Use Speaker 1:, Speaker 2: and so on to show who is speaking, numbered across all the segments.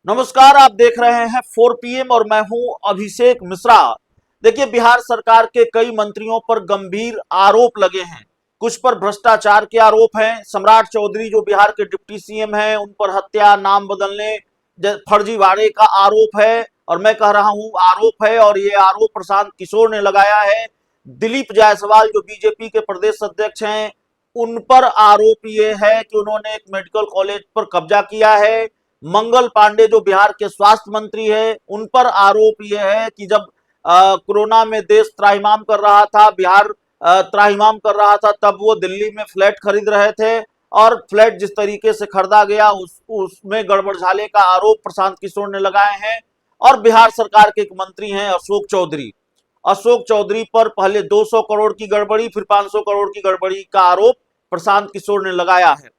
Speaker 1: नमस्कार, आप देख रहे हैं 4 PM और मैं हूं अभिषेक मिश्रा। देखिए, बिहार सरकार के कई मंत्रियों पर गंभीर आरोप लगे हैं। कुछ पर भ्रष्टाचार के आरोप हैं। सम्राट चौधरी जो बिहार के डिप्टी सीएम हैं, उन पर हत्या, नाम बदलने, फर्जीवाड़े का आरोप है। और मैं कह रहा हूं आरोप है, और ये आरोप प्रशांत किशोर ने लगाया है। दिलीप जायसवाल जो बीजेपी के प्रदेश अध्यक्ष हैं, उन पर आरोप ये है कि उन्होंने एक मेडिकल कॉलेज पर कब्जा किया है। मंगल पांडे जो बिहार के स्वास्थ्य मंत्री है, उन पर आरोप यह है कि जब कोरोना में देश त्राहिमाम कर रहा था, बिहार त्राहिमाम कर रहा था, तब वो दिल्ली में फ्लैट खरीद रहे थे। और फ्लैट जिस तरीके से खरीदा गया उसमें गड़बड़झाले का आरोप प्रशांत किशोर ने लगाए हैं। और बिहार सरकार के एक मंत्री हैं अशोक चौधरी। अशोक चौधरी पर पहले 200 करोड़ की गड़बड़ी, फिर 500 करोड़ की गड़बड़ी का आरोप प्रशांत किशोर ने लगाया है।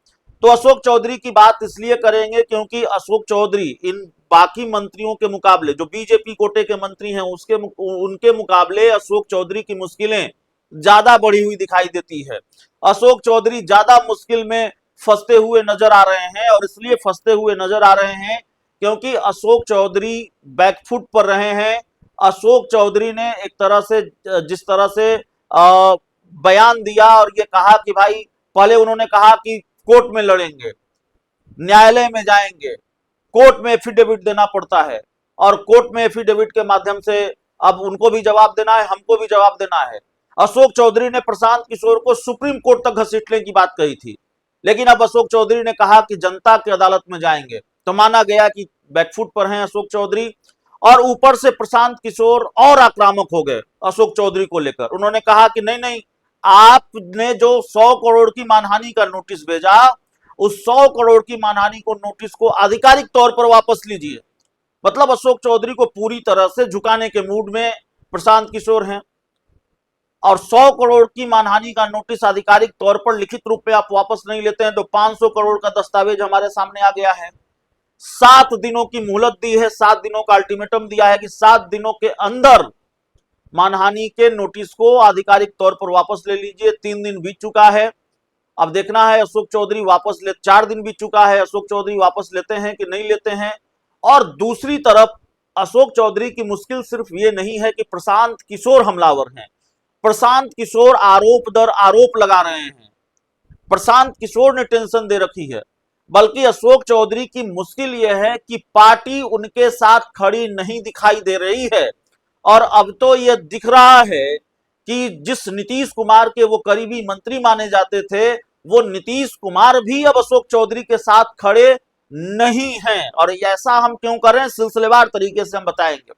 Speaker 1: तो अशोक चौधरी की बात इसलिए करेंगे क्योंकि अशोक चौधरी इन बाकी मंत्रियों के मुकाबले, जो बीजेपी कोटे के मंत्री हैं, उनके मुकाबले अशोक चौधरी की मुश्किलें ज्यादा बढ़ी हुई दिखाई देती है। अशोक चौधरी ज्यादा मुश्किल में फंसते हुए नजर आ रहे हैं, और इसलिए फंसते हुए नजर आ रहे हैं क्योंकि अशोक चौधरी बैकफुट पर रहे हैं। अशोक चौधरी ने एक तरह से, जिस तरह से बयान दिया और ये कहा कि भाई, पहले उन्होंने कहा कि कोर्ट में लड़ेंगे, न्यायालय में जाएंगे, कोर्ट में एफिडेविट देना पड़ता है, और कोर्ट में एफिडेविट के माध्यम से अब उनको भी जवाब देना है, हमको भी जवाब देना है। अशोक चौधरी ने प्रशांत किशोर को सुप्रीम कोर्ट तक घसीटने की बात कही थी, लेकिन अब अशोक चौधरी ने कहा कि जनता की अदालत में जाएंगे, तो माना गया कि बैकफुट पर हैं अशोक चौधरी। और ऊपर से प्रशांत किशोर और आक्रामक हो गए अशोक चौधरी को लेकर। उन्होंने कहा कि नहीं नहीं, आपने जो 100 करोड़ की मानहानि का नोटिस भेजा, उस 100 करोड़ की मानहानि को नोटिस को आधिकारिक तौर पर वापस लीजिए। मतलब अशोक चौधरी को पूरी तरह से झुकाने के मूड में प्रशांत किशोर हैं। और 100 करोड़ की मानहानि का नोटिस आधिकारिक तौर पर लिखित रूप में आप वापस नहीं लेते हैं तो 500 करोड़ का दस्तावेज हमारे सामने आ गया है। 7 दिनों की मोहलत दी है, 7 दिनों का अल्टीमेटम दिया है कि 7 दिनों के अंदर मानहानि के नोटिस को आधिकारिक तौर पर वापस ले लीजिए। 3 दिन बीत चुका है, अब देखना है अशोक चौधरी वापस ले। 4 दिन बीत चुका है, अशोक चौधरी वापस लेते हैं कि नहीं लेते हैं। और दूसरी तरफ अशोक चौधरी की मुश्किल सिर्फ ये नहीं है कि प्रशांत किशोर हमलावर हैं। प्रशांत किशोर आरोप दर आरोप लगा रहे हैं, प्रशांत किशोर ने टेंशन दे रखी है। बल्कि अशोक चौधरी की मुश्किल यह है कि पार्टी उनके साथ खड़ी नहीं दिखाई दे रही है। और अब तो यह दिख रहा है कि जिस नीतीश कुमार के वो करीबी मंत्री माने जाते थे, वो नीतीश कुमार भी अब अशोक चौधरी के साथ खड़े नहीं हैं। और ऐसा हम क्यों कर रहे हैं, सिलसिलेवार तरीके से हम बताएंगे।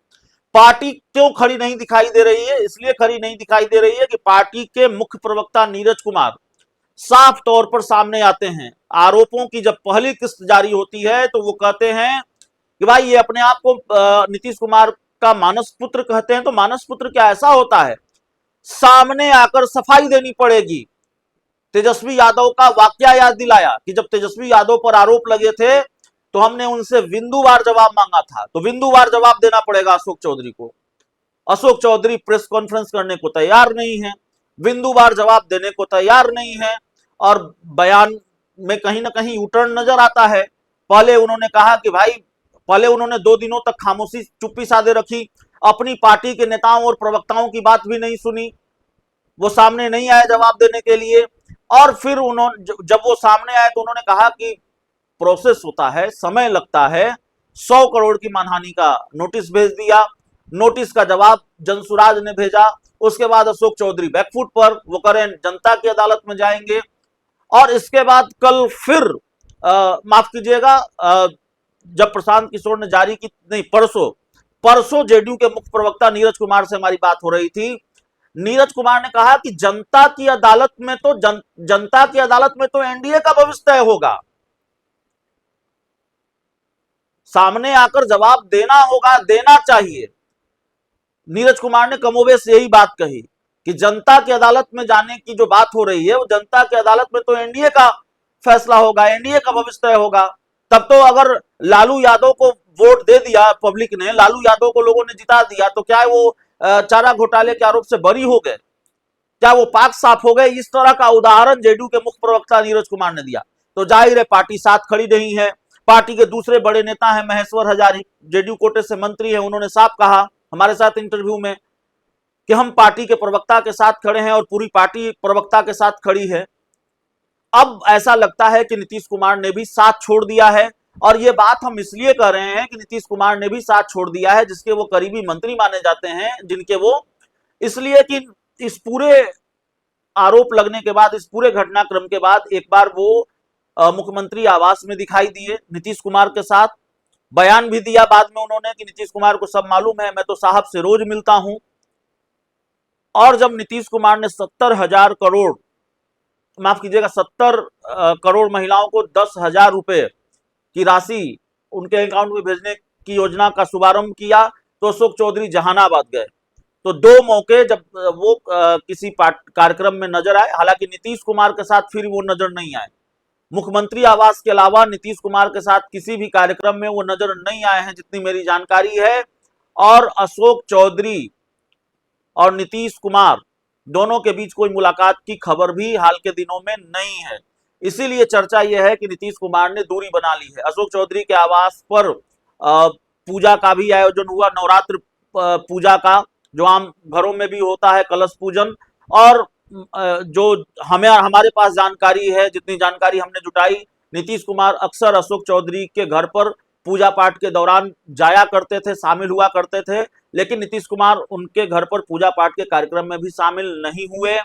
Speaker 1: पार्टी क्यों खड़ी नहीं दिखाई दे रही है? इसलिए खड़ी नहीं दिखाई दे रही है कि पार्टी के मुख्य प्रवक्ता नीरज कुमार साफ तौर पर सामने आते हैं। आरोपों की जब पहली किस्त जारी होती है तो वो कहते हैं कि भाई, ये अपने आप को नीतीश कुमार का मानस पुत्र कहते हैं। तो मानस पुत्र क्या ऐसा होता है? सामने आकर सफाई देनी पड़ेगी। तेजस्वी यादव का वाकया याद दिलाया कि जब तेजस्वी यादव पर आरोप लगे थे तो हमने उनसे बिंदुवार जवाब मांगा था, तो बिंदुवार जवाब देना पड़ेगा अशोक चौधरी को। अशोक चौधरी प्रेस कॉन्फ्रेंस करने को तैयार नहीं है, बिंदुवार जवाब देने को तैयार नहीं है, और बयान में कहीं ना कहीं यूटर्न नजर आता है। पहले उन्होंने कहा कि भाई, पहले उन्होंने 2 दिनों तक खामोशी, चुप्पी साधे रखी, अपनी पार्टी के नेताओं और प्रवक्ताओं की बात भी नहीं सुनी, वो सामने नहीं आए जवाब देने के लिए। और फिर उन्होंने, जब वो सामने आए तो उन्होंने कहा कि प्रोसेस होता है, समय लगता है। 100 करोड़ की मानहानि का नोटिस भेज दिया, नोटिस का जवाब जनसुराज ने भेजा। उसके बाद अशोक चौधरी बैकफुट पर, वो करें जनता की अदालत में जाएंगे। और इसके बाद कल फिर माफ कीजिएगा, जब प्रशांत किशोर ने जारी की, नहीं, परसों परसों जेडीयू के मुख्य प्रवक्ता नीरज कुमार से हमारी बात हो रही थी। नीरज कुमार ने कहा कि जनता की अदालत में तो जनता की अदालत में तो एनडीए का भविष्य तय होगा, सामने आकर जवाब देना होगा, देना चाहिए। नीरज कुमार ने कमोबेश यही बात कही कि जनता की अदालत में जाने की जो बात हो रही है, वो जनता की अदालत में तो एनडीए का फैसला होगा, एनडीए का भविष्य तय होगा। तब तो अगर लालू यादव को वोट दे दिया पब्लिक ने, लालू यादव को लोगों ने जिता दिया, तो क्या वो चारा घोटाले के आरोप से बरी हो गए? क्या वो पाक साफ हो गए? इस तरह का उदाहरण जेडीयू के मुख्य प्रवक्ता नीरज कुमार ने दिया। तो जाहिर है पार्टी साथ खड़ी नहीं है। पार्टी के दूसरे बड़े नेता हैं महेश्वर हजारी, जेडीयू कोटे से मंत्री हैं, उन्होंने साफ कहा हमारे साथ इंटरव्यू में कि हम पार्टी के प्रवक्ता के साथ खड़े हैं और पूरी पार्टी प्रवक्ता के साथ खड़ी है। अब ऐसा लगता है कि नीतीश कुमार ने भी साथ छोड़ दिया है, और ये बात हम इसलिए कर रहे हैं कि नीतीश कुमार ने भी साथ छोड़ दिया है, जिसके वो करीबी मंत्री माने जाते हैं, जिनके वो, इसलिए कि इस पूरे आरोप लगने के बाद, इस पूरे घटनाक्रम के बाद एक बार वो मुख्यमंत्री आवास में दिखाई दिए नीतीश कुमार के साथ। बयान भी दिया बाद में उन्होंने कि नीतीश कुमार को सब मालूम है, मैं तो साहब से रोज मिलता हूं। और जब नीतीश कुमार ने 70,000 करोड़, माफ कीजिएगा 70 करोड़ महिलाओं को 10,000 रुपए की राशि उनके अकाउंट में भेजने की योजना का शुभारंभ किया, तो अशोक चौधरी जहानाबाद गए। तो दो मौके जब वो किसी कार्यक्रम में नजर आए, हालांकि नीतीश कुमार के साथ फिर वो नजर नहीं आए। मुख्यमंत्री आवास के अलावा नीतीश कुमार के साथ किसी भी कार्यक्रम में वो नजर नहीं आए हैं, जितनी मेरी जानकारी है। और अशोक चौधरी और नीतीश कुमार दोनों के बीच कोई मुलाकात की खबर भी हाल के दिनों में नहीं है। इसीलिए चर्चा यह है कि नीतीश कुमार ने दूरी बना ली है। अशोक चौधरी के आवास पर पूजा का भी आयोजन हुआ, नवरात्र पूजा का, जो आम घरों में भी होता है, कलश पूजन। और जो हमारे पास जानकारी है, जितनी जानकारी हमने जुटाई, नीतीश कुमार अक्सर अशोक चौधरी के घर पर पूजा पाठ के दौरान जाया करते थे, शामिल हुआ करते थे, लेकिन नीतीश कुमार उनके घर पर पूजा पाठ के कार्यक्रम में भी शामिल नहीं हुए।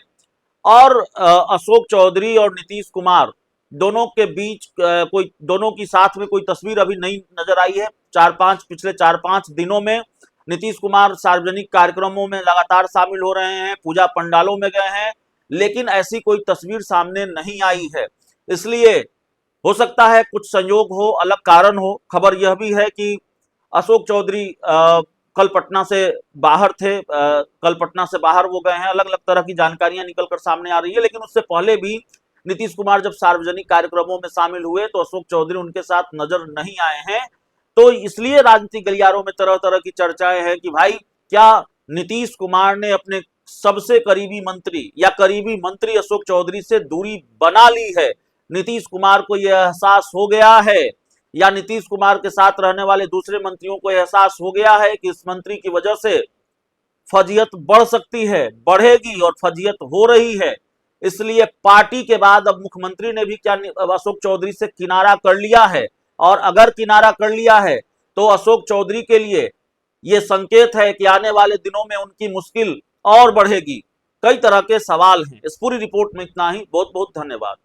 Speaker 1: और अशोक चौधरी और नीतीश कुमार दोनों के बीच कोई, दोनों की साथ में कोई तस्वीर अभी नहीं नजर आई है। पिछले 4-5 दिनों में नीतीश कुमार सार्वजनिक कार्यक्रमों में लगातार शामिल हो रहे हैं, पूजा पंडालों में गए हैं, लेकिन ऐसी कोई तस्वीर सामने नहीं आई है। इसलिए हो सकता है कुछ संयोग हो, अलग कारण हो। खबर यह भी है कि अशोक चौधरी कल पटना से बाहर थे, कल पटना से बाहर वो गए हैं, अलग अलग तरह की जानकारियां निकलकर सामने आ रही है। लेकिन उससे पहले भी नीतीश कुमार जब सार्वजनिक कार्यक्रमों में शामिल हुए तो अशोक चौधरी उनके साथ नजर नहीं आए हैं। तो इसलिए राजनीतिक गलियारों में तरह तरह की चर्चाएं हैं कि भाई क्या नीतीश कुमार ने अपने सबसे करीबी मंत्री या करीबी मंत्री अशोक चौधरी से दूरी बना ली है। नीतीश कुमार को यह एहसास हो गया है, या नीतीश कुमार के साथ रहने वाले दूसरे मंत्रियों को एहसास हो गया है कि इस मंत्री की वजह से फजीयत बढ़ सकती है, बढ़ेगी, और फजीयत हो रही है। इसलिए पार्टी के बाद अब मुख्यमंत्री ने भी क्या अशोक चौधरी से किनारा कर लिया है, और अगर किनारा कर लिया है तो अशोक चौधरी के लिए यह संकेत है कि आने वाले दिनों में उनकी मुश्किल और बढ़ेगी। कई तरह के सवाल हैं। इस पूरी रिपोर्ट में इतना ही। बहुत बहुत धन्यवाद।